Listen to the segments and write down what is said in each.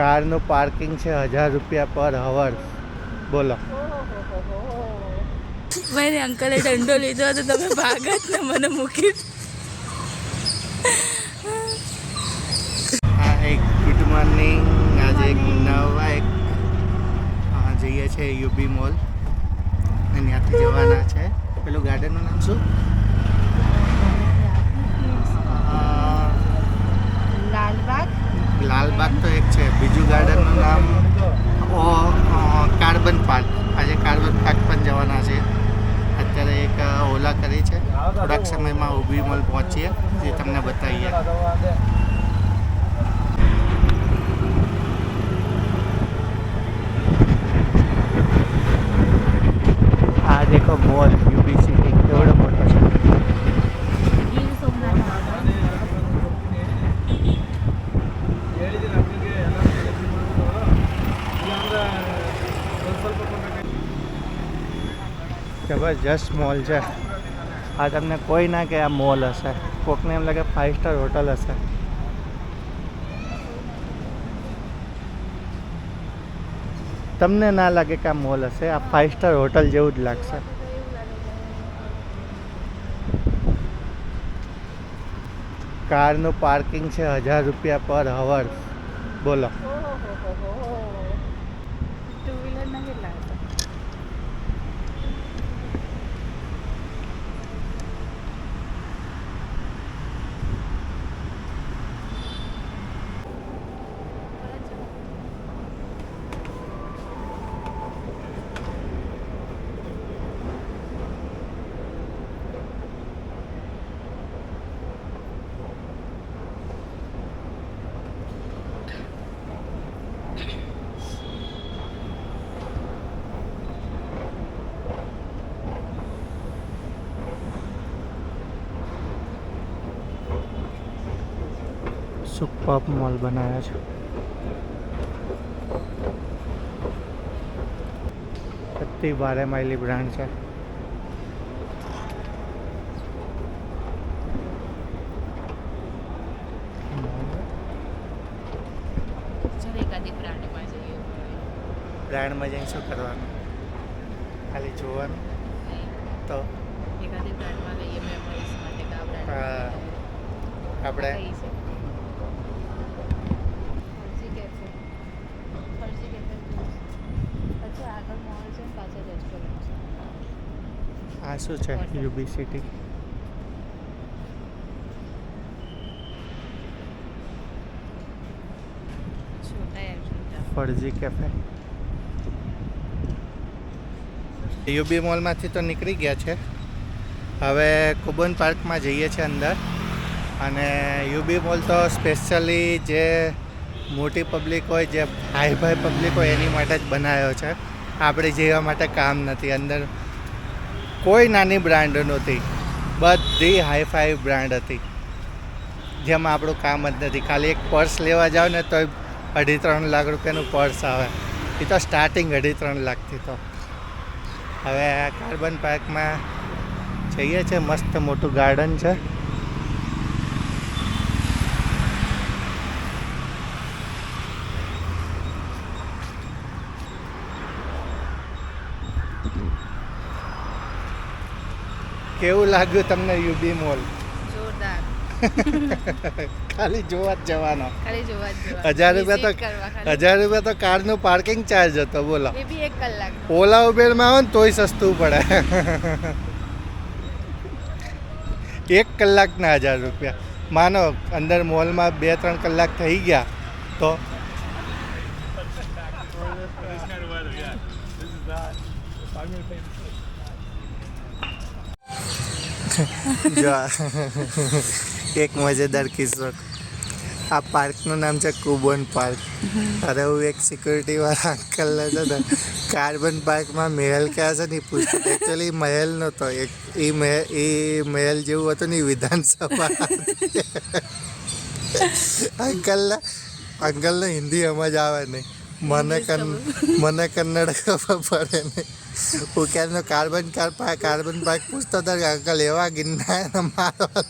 કારનું parking છે 1000 રૂપિયા પર અવર. બોલો. મારે અંકલે દંડો લીધો હતો, તમે ભાગત ને મને મૂકી. Good morning. આજે એક નવા જઈએ છીએ યુબી મોલ અને ત્યાંથી જવાના છે. પેલું ગાર્ડનનું નામ શું? લાલબાગ તો એક છે, બીજું ગાર્ડનનું નામ કાર્બન પાર્ક. આજે કાર્બન પાર્ક પણ જવાના છે. અત્યારે એક ઓલા કરી છે, થોડાક સમયમાં યુબી મોલ પહોંચીએ એ તમને બતાવીએ. આ દેખો મોલ યુબી સિટી કેવડો મોટો છે. જબરજસ્ત મોલ છે. આ તમને કોઈ ના કે આ મોલ હશે, કોકને એમ લાગે 5 સ્ટાર હોટલ હશે. તમને ના લાગે કે આ મોલ હશે, આ 5 સ્ટાર હોટલ જેવું જ લાગશે. કારનું પાર્કિંગ છે 1000 રૂપિયા પર અવર. બોલો. ટુ વ્હીલર ના કેટલા હતા? સુપર મોલ બનાવ્યા છે. બધી 12 માઇલી બ્રાન્ડ છે. બ્રાન્ડમાં જઈને શું કરવાનું? ખાલી જોવાનું. તો એકાદી બ્રાન્ડમાં લઈએ મેમરીઝ માટે કે આ બ્રાન્ડ આપણે આ શું છે? UB city. Farzi cafe. UB મોલમાંથી તો નીકળી ગયા છે, હવે કુબન પાર્કમાં જઈએ છીએ અંદર. અને યુબી મોલ તો સ્પેશિયલી જે મોટી પબ્લિક હોય, જે હાઈ ફાઈ પબ્લિક હોય એની માટે જ બનાવ્યો છે. આપણે જેવા માટે કામ નથી. અંદર કોઈ નાની બ્રાન્ડ નહોતી, બધી હાઈ ફાઈ બ્રાન્ડ હતી, જેમાં આપણું કામ જ નથી. ખાલી એક પર્સ લેવા જાઓ ને તો 2.5-3 લાખ રૂપિયાનું પર્સ આવે. એ તો સ્ટાર્ટિંગ 2.5-3 લાખથી. તો હવે આ કાર્બન પાર્કમાં જઈએ છીએ. મસ્ત મોટું ગાર્ડન છે. કેવું લાગ્યું તમને યુબી મોલ? જોરદાર. ખાલી જોવા જ જવાનો. ખાલી જોવા જ 1000 રૂપિયા તો કારનું પાર્કિંગ ચાર્જ હતો. બોલો. એ બી 1 કલાક. ઓલા ઉબેરમાં આવો ને તોય સસ્તું પડે. 1 કલાકના 1000 રૂપિયા. માનો અંદર મોલમાં 2-3 કલાક થઈ ગયા તો જો એક મજેદાર કિસ્સો. આ પાર્કનું નામ છે કુબન પાર્ક. અરે હું એક સિક્યુરિટીવાળા અંકલને છે ને કાર્બન પાર્કમાં મહેલ ક્યાં છે ને એ પૂછતું. એકચ્યુઅલી મહેલ નહોતો, એ મહેલ જેવું હતું ને વિધાનસભા. અંકલને હિન્દી સમજ આવે નહીં, મને કન્નડ ખબર પડે નહીં. હું ક્યારનો કાર્બન પાર્ક પૂછતો હતો કે અંકલ એવા ગિરનાર મારવા.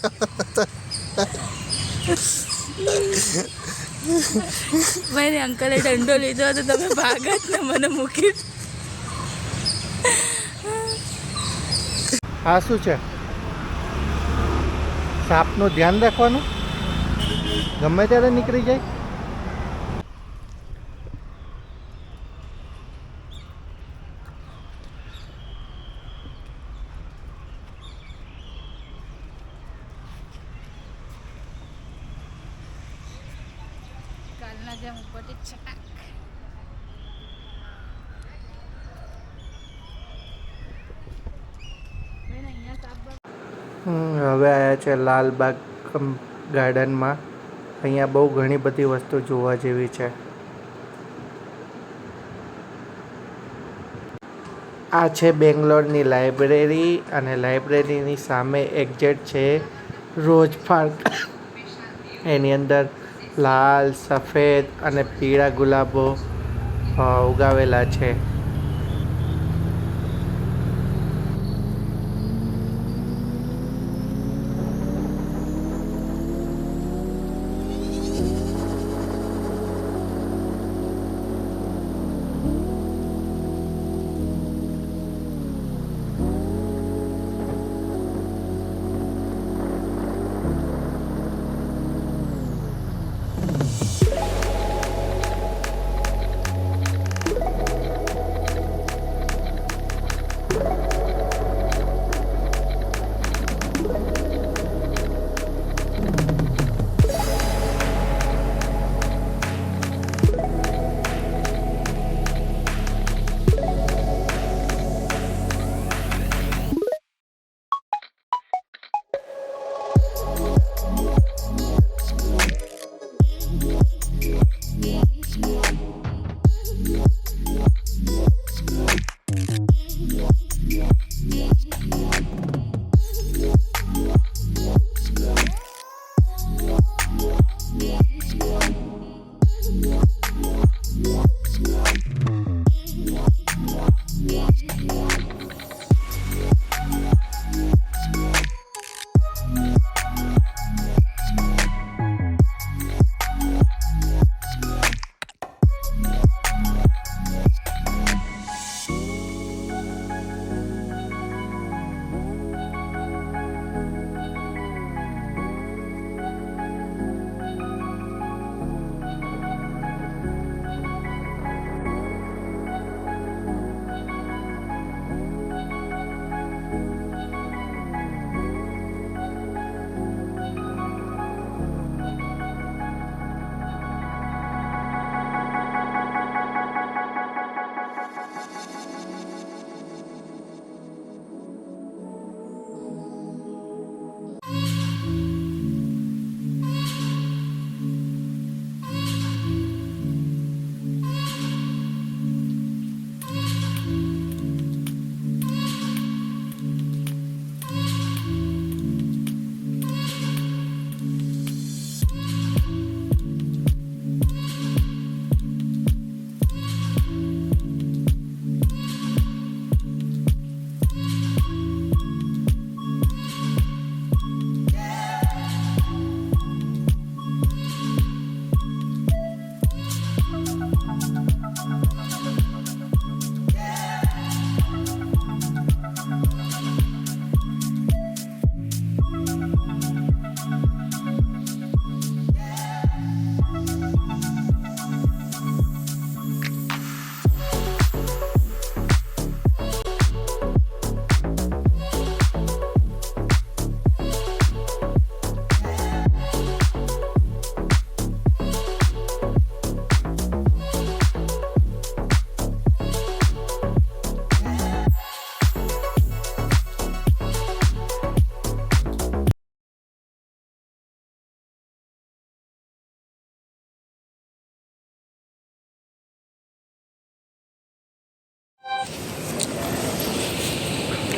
મેં અંકલે દંડો લીધો હતો, તમે ભાગત ને મને મૂકી. આ શું છે? સાપનું ધ્યાન રાખવાનું, ગમે ત્યારે નીકળી જાય. કાલના જેમ ઉપરથી છટાક. હવે આવ્યા છે લાલબાગ ગાર્ડનમાં. અહીંયા બહુ ઘણી બધી વસ્તુ જોવા જેવી છે. આ છે બેંગ્લોરની લાઇબ્રેરી, અને લાઇબ્રેરીની સામે એક્ઝેક્ટ છે રોઝ પાર્ક. એની અંદર લાલ, સફેદ અને પીળા ગુલાબો ઉગાવેલા છે.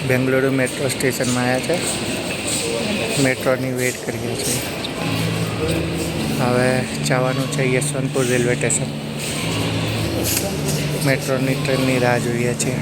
બેંગલુરુ મેટ્રો સ્ટેશનમાં આવ્યા છે. મેટ્રોની વેઇટ કરીએ છીએ. હવે જવાનું છે યશવંતપુર રેલવે સ્ટેશન. મેટ્રોની ટ્રેનની રાહ જોઈએ છીએ.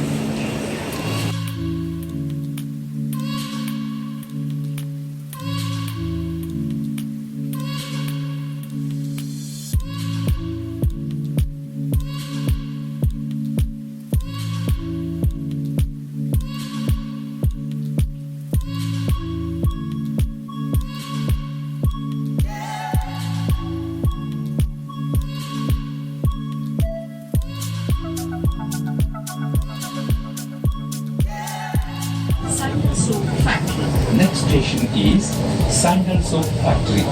Sandal Soap Factory. Next station is Sandal Soap Factory.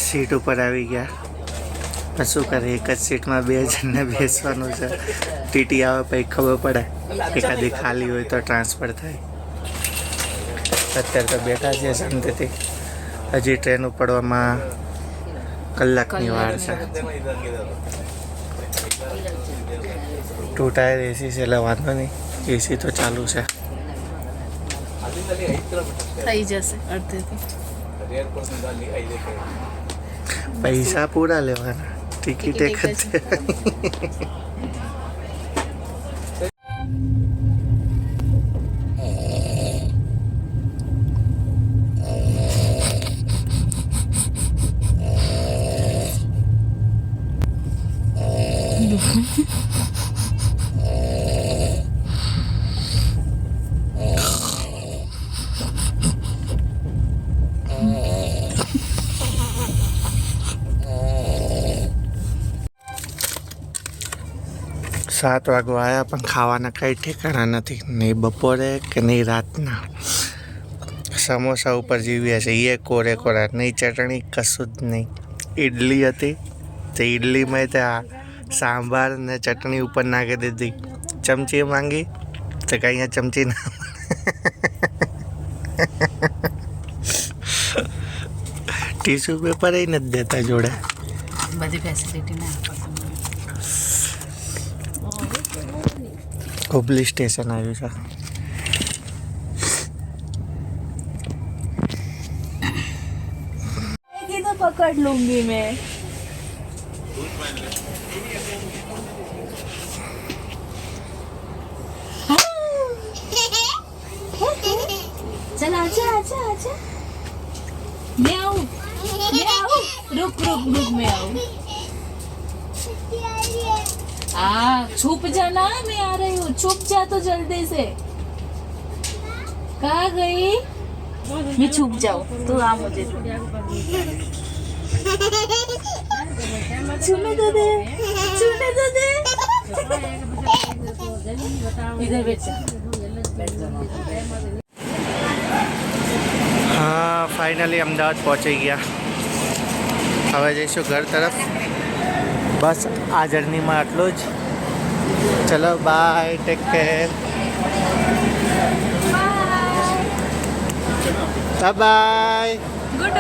Seat ઉપર આવી ગયા. પણ શું કરે, એક જ સીટમાં 2 જણને બેસવાનું છે. ટીટી આવે પછી ખબર પડે, એકાદી ખાલી હોય તો ટ્રાન્સફર થાય. અત્યારે તો બેઠા છીએ શાંતિથી. હજી ટ્રેન ઉપડવામાં કલાકની વાર છે. 2 ટાયર એસી છે એટલે વાંધો નહીં, એસી તો ચાલુ છે. થઈ જશે અડધેથી. પૈસા પૂરા લેવાના, ટિકિટ એક જ છે. સાત વાગવા આવ્યા પણ ખાવાના કંઈ ઠેકાણા નથી, નહીં બપોરે કે નહીં રાતના. સમોસા ઉપર જીવ્યા છે એ કોરે કોરા, નહીં ચટણી, કશું જ નહીં. ઇડલી હતી તો ઇડલીમાં ત્યાં સાંભાર ને ચટણી ઉપર નાખી દીધી. ચમચી માંગી તો કંઈ અહીંયા ચમચી ના ટીશ્યુ પેપર એ નથી દેતા જોડે. બધી ફેસિલિટી ના હુબલી સ્ટેશન આવ્યું છે. तो पकड़ लूंगी मैं. चल आजा आजा आजा. मैं आऊँ. रुक रुक रुक मैं आऊँ. छुप जाना, मैं आ रही हूँ. छुप जा तो जल्दी से. कहाँ गई? मैं छुप जाऊँ तो आ मुझे छूने तो दे, छूने तो दे. इधर बैठ जा. હા, ફાઇનલી અમદાવાદ પહોંચી ગયા. હવે જઈશું ઘર તરફ. બસ આ જર્નીમાં આટલું જ. ચલો bye, take care, bye bye. Good.